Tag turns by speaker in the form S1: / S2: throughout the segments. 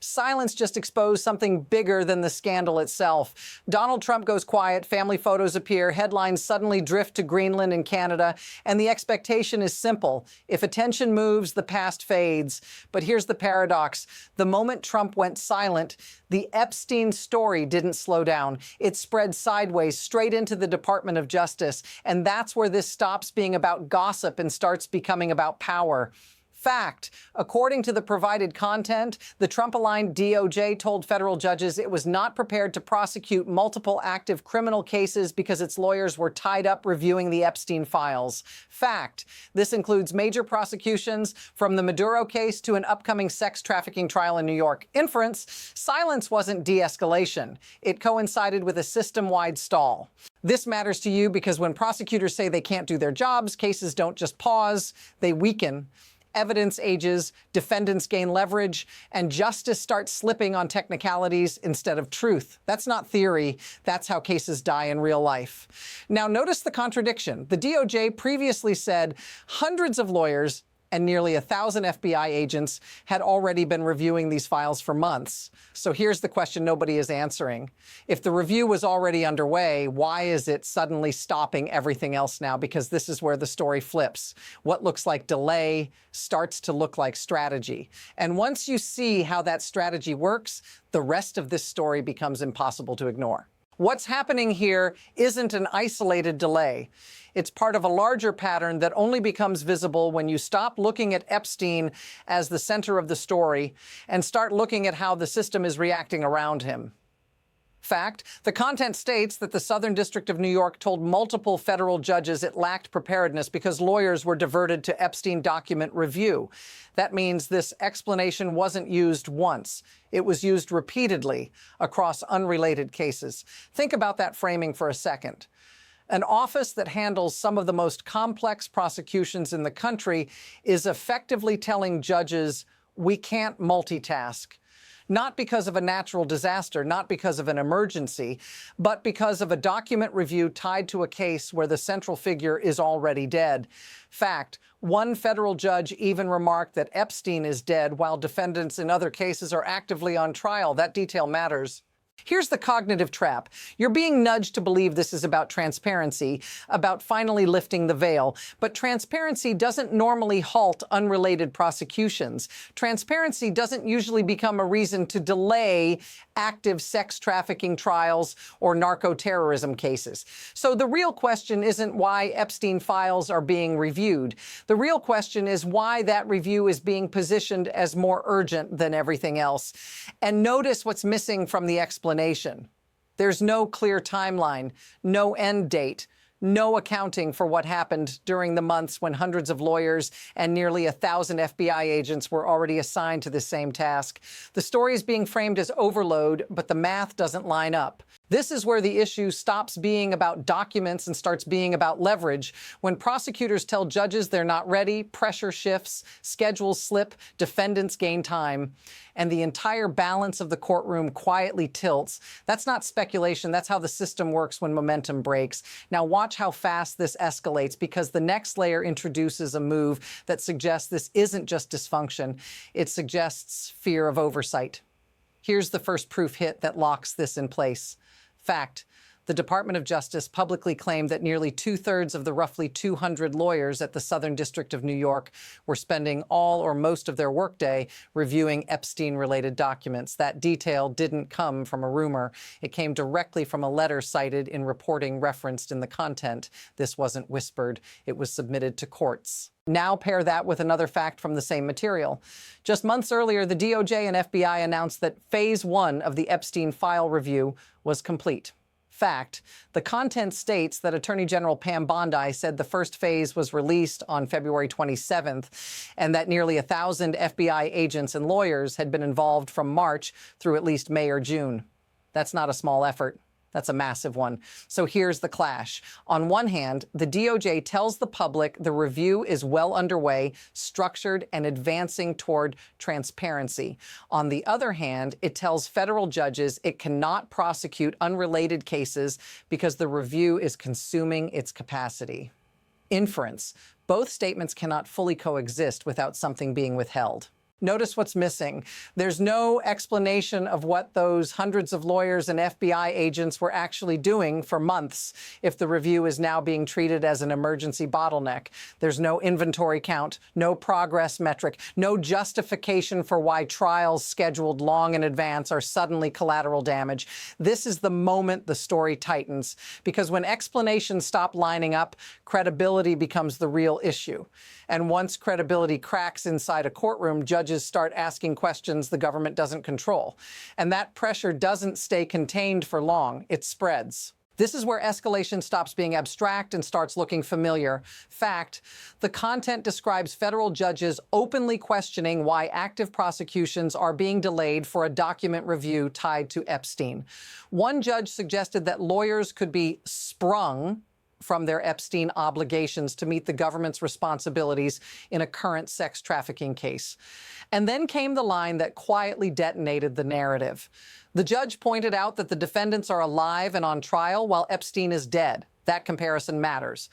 S1: Silence just exposed something bigger than the scandal itself. Donald Trump goes quiet, family photos appear, headlines suddenly drift to Greenland and Canada, and the expectation is simple. If attention moves, the past fades. But here's the paradox. The moment Trump went silent, the Epstein story didn't slow down. It spread sideways straight into the Department of Justice, and that's where this stops being about gossip and starts becoming about power. Fact, according to the provided content, the Trump-aligned DOJ told federal judges it was not prepared to prosecute multiple active criminal cases because its lawyers were tied up reviewing the Epstein files. Fact, this includes major prosecutions from the Maduro case to an upcoming sex trafficking trial in New York. Inference, silence wasn't de-escalation. It coincided with a system-wide stall. This matters to you because when prosecutors say they can't do their jobs, cases don't just pause, they weaken. Evidence ages, defendants gain leverage, and justice starts slipping on technicalities instead of truth. That's not theory. That's how cases die in real life. Now, notice the contradiction. The DOJ previously said hundreds of lawyers and nearly 1,000 FBI agents had already been reviewing these files for months. So here's the question nobody is answering. If the review was already underway, why is it suddenly stopping everything else now? Because this is where the story flips. What looks like delay starts to look like strategy. And once you see how that strategy works, the rest of this story becomes impossible to ignore. What's happening here isn't an isolated delay. It's part of a larger pattern that only becomes visible when you stop looking at Epstein as the center of the story and start looking at how the system is reacting around him. Fact, the content states that the Southern District of New York told multiple federal judges it lacked preparedness because lawyers were diverted to Epstein document review. That means this explanation wasn't used once. It was used repeatedly across unrelated cases. Think about that framing for a second. An office that handles some of the most complex prosecutions in the country is effectively telling judges, we can't multitask. Not because of a natural disaster, not because of an emergency, but because of a document review tied to a case where the central figure is already dead. Fact, one federal judge even remarked that Epstein is dead while defendants in other cases are actively on trial. That detail matters. Here's the cognitive trap. You're being nudged to believe this is about transparency, about finally lifting the veil. But transparency doesn't normally halt unrelated prosecutions. Transparency doesn't usually become a reason to delay active sex trafficking trials or narco-terrorism cases. So the real question isn't why Epstein files are being reviewed. The real question is why that review is being positioned as more urgent than everything else. And notice what's missing from the explanation. There's no clear timeline, no end date, no accounting for what happened during the months when hundreds of lawyers and nearly 1,000 FBI agents were already assigned to the same task. The story is being framed as overload, but the math doesn't line up. This is where the issue stops being about documents and starts being about leverage. When prosecutors tell judges they're not ready, pressure shifts, schedules slip, defendants gain time, and the entire balance of the courtroom quietly tilts. That's not speculation. That's how the system works when momentum breaks. Now watch how fast this escalates, because the next layer introduces a move that suggests this isn't just dysfunction. It suggests fear of oversight. Here's the first proof hit that locks this in place. Fact, the Department of Justice publicly claimed that nearly 2/3 of the roughly 200 lawyers at the Southern District of New York were spending all or most of their workday reviewing Epstein-related documents. That detail didn't come from a rumor. It came directly from a letter cited in reporting referenced in the content. This wasn't whispered. It was submitted to courts. Now pair that with another fact from the same material. Just months earlier, the DOJ and FBI announced that Phase 1 of the Epstein file review was complete. Fact, the content states that Attorney General Pam Bondi said the first phase was released on February 27th, and that nearly 1,000 FBI agents and lawyers had been involved from March through at least May or June. That's not a small effort. That's a massive one. So here's the clash. On one hand, the DOJ tells the public the review is well underway, structured, and advancing toward transparency. On the other hand, it tells federal judges it cannot prosecute unrelated cases because the review is consuming its capacity. Inference. Both statements cannot fully coexist without something being withheld. Notice what's missing. There's no explanation of what those hundreds of lawyers and FBI agents were actually doing for months if the review is now being treated as an emergency bottleneck. There's no inventory count, no progress metric, no justification for why trials scheduled long in advance are suddenly collateral damage. This is the moment the story tightens, because when explanations stop lining up, credibility becomes the real issue. And once credibility cracks inside a courtroom, judges start asking questions the government doesn't control. And that pressure doesn't stay contained for long. It spreads. This is where escalation stops being abstract and starts looking familiar. Fact, the content describes federal judges openly questioning why active prosecutions are being delayed for a document review tied to Epstein. One judge suggested that lawyers could be sprung from their Epstein obligations to meet the government's responsibilities in a current sex trafficking case. And then came the line that quietly detonated the narrative. The judge pointed out that the defendants are alive and on trial while Epstein is dead. That comparison matters.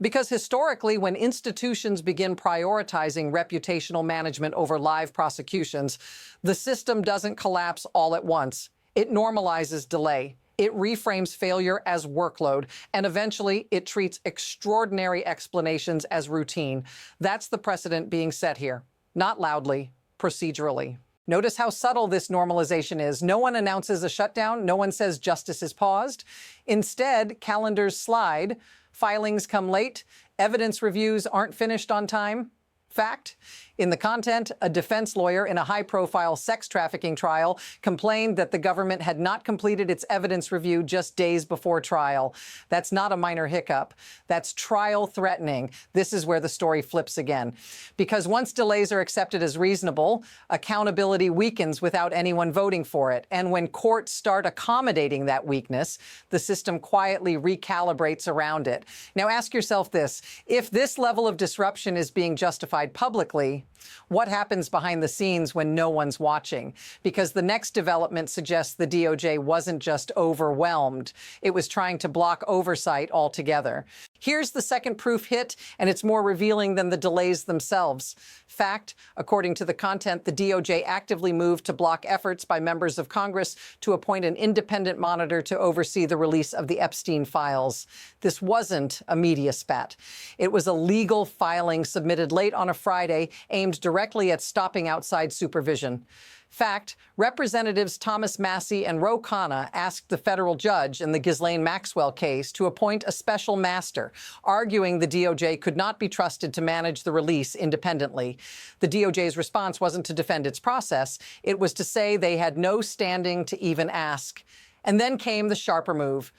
S1: Because historically, when institutions begin prioritizing reputational management over live prosecutions, the system doesn't collapse all at once. It normalizes delay. It reframes failure as workload, and eventually it treats extraordinary explanations as routine. That's the precedent being set here. Not loudly, procedurally. Notice how subtle this normalization is. No one announces a shutdown. No one says justice is paused. Instead, calendars slide, filings come late, evidence reviews aren't finished on time. Fact, in the content, a defense lawyer in a high-profile sex trafficking trial complained that the government had not completed its evidence review just days before trial. That's not a minor hiccup. That's trial threatening. This is where the story flips again. Because once delays are accepted as reasonable, accountability weakens without anyone voting for it. And when courts start accommodating that weakness, the system quietly recalibrates around it. Now ask yourself this: if this level of disruption is being justified publicly, what happens behind the scenes when no one's watching? Because the next development suggests the DOJ wasn't just overwhelmed. It was trying to block oversight altogether. Here's the second proof hit, and it's more revealing than the delays themselves. Fact, according to the content, the DOJ actively moved to block efforts by members of Congress to appoint an independent monitor to oversee the release of the Epstein files. This wasn't a media spat. It was a legal filing submitted late on a Friday aimed directly at stopping outside supervision. Fact, Representatives Thomas Massey and Ro Khanna asked the federal judge in the Ghislaine Maxwell case to appoint a special master, arguing the DOJ could not be trusted to manage the release independently. The DOJ's response wasn't to defend its process. It was to say they had no standing to even ask. And then came the sharper move.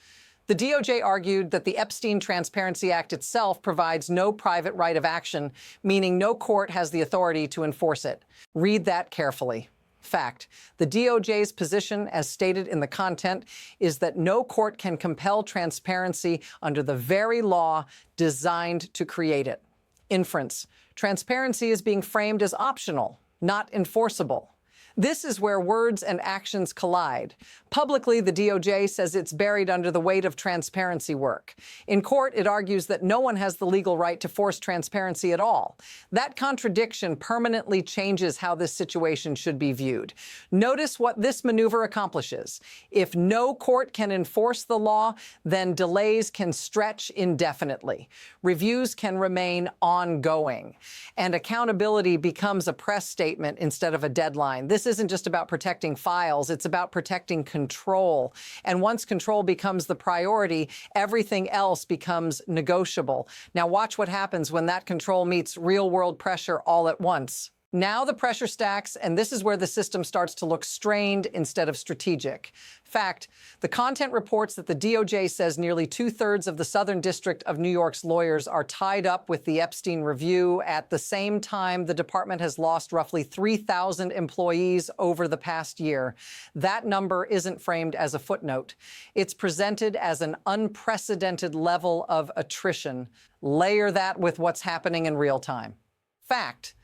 S1: The DOJ argued that the Epstein Transparency Act itself provides no private right of action, meaning no court has the authority to enforce it. Read that carefully. Fact, the DOJ's position, as stated in the content, is that no court can compel transparency under the very law designed to create it. Inference, transparency is being framed as optional, not enforceable. This is where words and actions collide. Publicly, the DOJ says it's buried under the weight of transparency work. In court, it argues that no one has the legal right to force transparency at all. That contradiction permanently changes how this situation should be viewed. Notice what this maneuver accomplishes. If no court can enforce the law, then delays can stretch indefinitely. Reviews can remain ongoing. And accountability becomes a press statement instead of a deadline. This isn't just about protecting files, it's about protecting control. And once control becomes the priority, everything else becomes negotiable. Now watch what happens when that control meets real-world pressure all at once. Now the pressure stacks, and this is where the system starts to look strained instead of strategic. Fact, the content reports that the DOJ says nearly 2/3 of the Southern District of New York's lawyers are tied up with the Epstein review. At the same time, the department has lost roughly 3,000 employees over the past year. That number isn't framed as a footnote. It's presented as an unprecedented level of attrition. Layer that with what's happening in real time. Fact,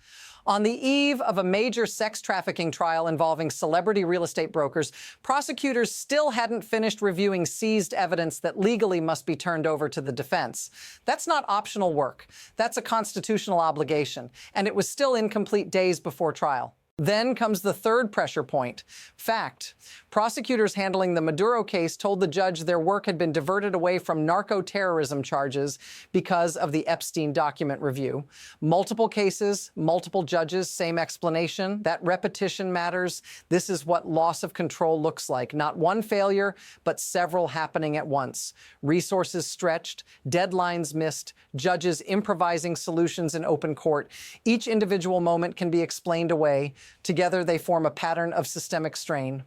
S1: on the eve of a major sex trafficking trial involving celebrity real estate brokers, prosecutors still hadn't finished reviewing seized evidence that legally must be turned over to the defense. That's not optional work. That's a constitutional obligation, and it was still incomplete days before trial. Then comes the third pressure point. Fact. Prosecutors handling the Maduro case told the judge their work had been diverted away from narco-terrorism charges because of the Epstein document review. Multiple cases, multiple judges, same explanation. That repetition matters. This is what loss of control looks like. Not one failure, but several happening at once. Resources stretched, deadlines missed, judges improvising solutions in open court. Each individual moment can be explained away. Together, they form a pattern of systemic strain.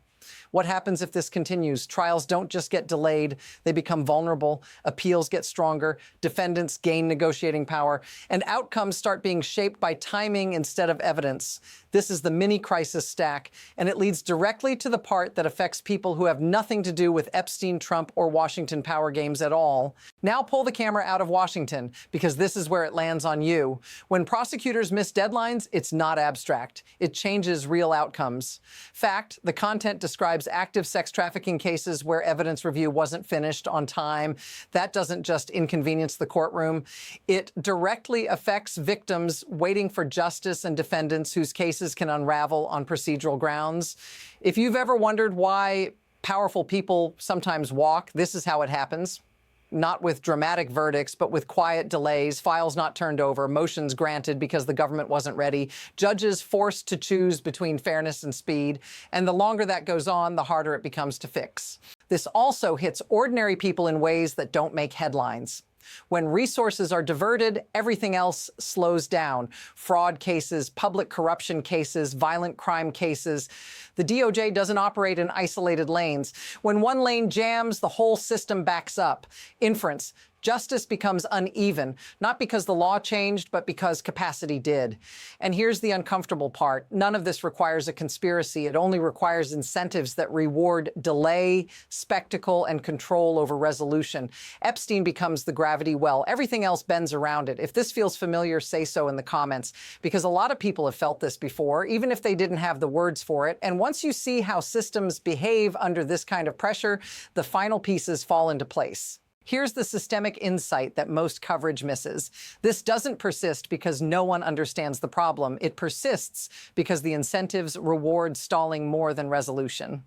S1: What happens if this continues? Trials don't just get delayed, they become vulnerable, appeals get stronger, defendants gain negotiating power, and outcomes start being shaped by timing instead of evidence. This is the mini-crisis stack, and it leads directly to the part that affects people who have nothing to do with Epstein, Trump, or Washington power games at all. Now pull the camera out of Washington, because this is where it lands on you. When prosecutors miss deadlines, it's not abstract. It changes real outcomes. Fact, the content describes active sex trafficking cases where evidence review wasn't finished on time. That doesn't just inconvenience the courtroom. It directly affects victims waiting for justice and defendants whose cases can unravel on procedural grounds. If you've ever wondered why powerful people sometimes walk, this is how it happens. Not with dramatic verdicts, but with quiet delays, files not turned over, motions granted because the government wasn't ready, judges forced to choose between fairness and speed, and the longer that goes on, the harder it becomes to fix. This also hits ordinary people in ways that don't make headlines. When resources are diverted, everything else slows down. Fraud cases, public corruption cases, violent crime cases. The DOJ doesn't operate in isolated lanes. When one lane jams, the whole system backs up. Inference. Justice becomes uneven, not because the law changed, but because capacity did. And here's the uncomfortable part. None of this requires a conspiracy. It only requires incentives that reward delay, spectacle, and control over resolution. Epstein becomes the gravity well. Everything else bends around it. If this feels familiar, say so in the comments, because a lot of people have felt this before, even if they didn't have the words for it. And once you see how systems behave under this kind of pressure, the final pieces fall into place. Here's the systemic insight that most coverage misses. This doesn't persist because no one understands the problem. It persists because the incentives reward stalling more than resolution.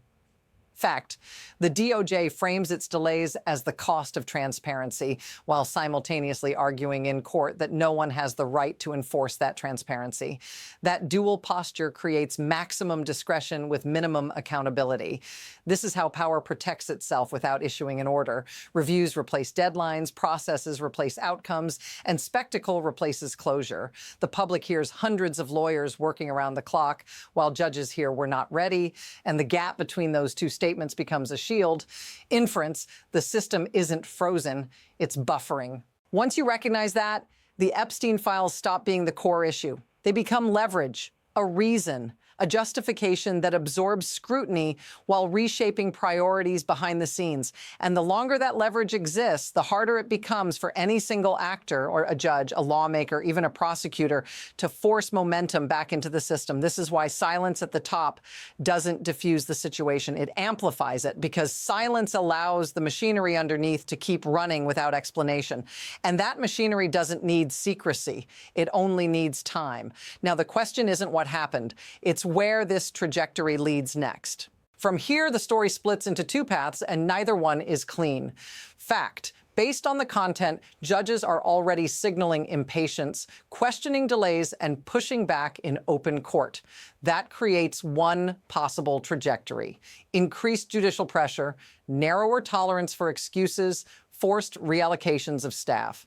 S1: Fact, the DOJ frames its delays as the cost of transparency, while simultaneously arguing in court that no one has the right to enforce that transparency. That dual posture creates maximum discretion with minimum accountability. This is how power protects itself without issuing an order. Reviews replace deadlines, processes replace outcomes, and spectacle replaces closure. The public hears hundreds of lawyers working around the clock, while judges hear we're not ready, and the gap between those two statements becomes a shield. Inference, the system isn't frozen, it's buffering. Once you recognize that, the Epstein files stop being the core issue. They become leverage, a reason, a justification that absorbs scrutiny while reshaping priorities behind the scenes. And the longer that leverage exists, the harder it becomes for any single actor or a judge, a lawmaker, even a prosecutor to force momentum back into the system. This is why silence at the top doesn't diffuse the situation. It amplifies it because silence allows the machinery underneath to keep running without explanation. And that machinery doesn't need secrecy. It only needs time. Now, the question isn't what happened. It's where this trajectory leads next. From here, the story splits into two paths, and neither one is clean. Fact. Based on the content, judges are already signaling impatience, questioning delays, and pushing back in open court. That creates one possible trajectory: increased judicial pressure, narrower tolerance for excuses, forced reallocations of staff.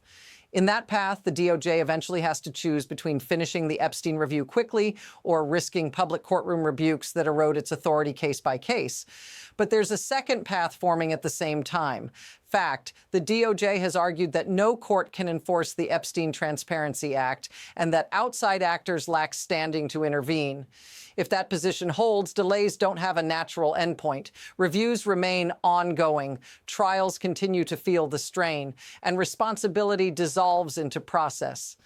S1: In that path, the DOJ eventually has to choose between finishing the Epstein review quickly or risking public courtroom rebukes that erode its authority case by case. But there's a second path forming at the same time. Fact, the DOJ has argued that no court can enforce the Epstein Transparency Act and that outside actors lack standing to intervene. If that position holds, delays don't have a natural endpoint. Reviews remain ongoing, trials continue to feel the strain, and responsibility dissolves into process.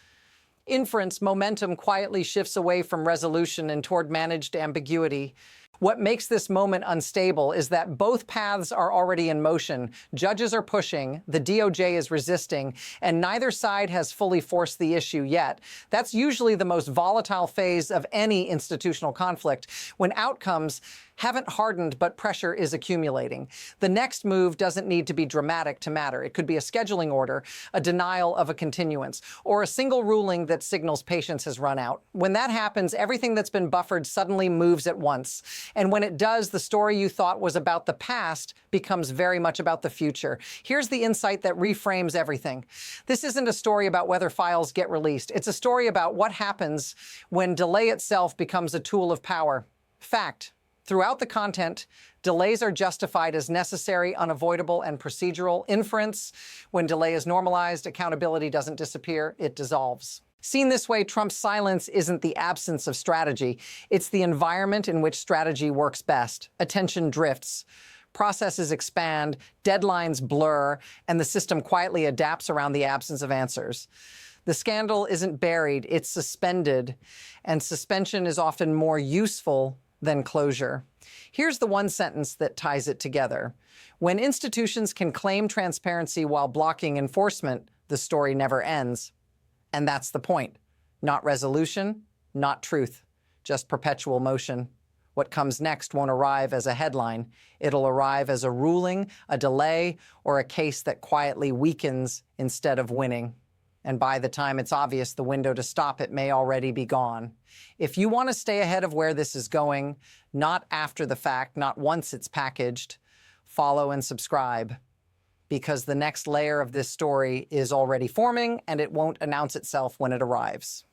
S1: Inference, momentum quietly shifts away from resolution and toward managed ambiguity. What makes this moment unstable is that both paths are already in motion. Judges are pushing, the DOJ is resisting, and neither side has fully forced the issue yet. That's usually the most volatile phase of any institutional conflict, when outcomes haven't hardened but pressure is accumulating. The next move doesn't need to be dramatic to matter. It could be a scheduling order, a denial of a continuance, or a single ruling that signals patience has run out. When that happens, everything that's been buffered suddenly moves at once. And when it does, the story you thought was about the past becomes very much about the future. Here's the insight that reframes everything. This isn't a story about whether files get released. It's a story about what happens when delay itself becomes a tool of power. Fact. Throughout the content, delays are justified as necessary, unavoidable, and procedural. Inference, when delay is normalized, accountability doesn't disappear, it dissolves. Seen this way, Trump's silence isn't the absence of strategy. It's the environment in which strategy works best. Attention drifts. Processes expand, deadlines blur, and the system quietly adapts around the absence of answers. The scandal isn't buried, it's suspended, and suspension is often more useful than closure. Here's the one sentence that ties it together. When institutions can claim transparency while blocking enforcement, the story never ends. And that's the point. Not resolution, not truth, just perpetual motion. What comes next won't arrive as a headline. It'll arrive as a ruling, a delay, or a case that quietly weakens instead of winning. And by the time it's obvious, the window to stop it may already be gone. If you want to stay ahead of where this is going, not after the fact, not once it's packaged, follow and subscribe, because the next layer of this story is already forming and it won't announce itself when it arrives.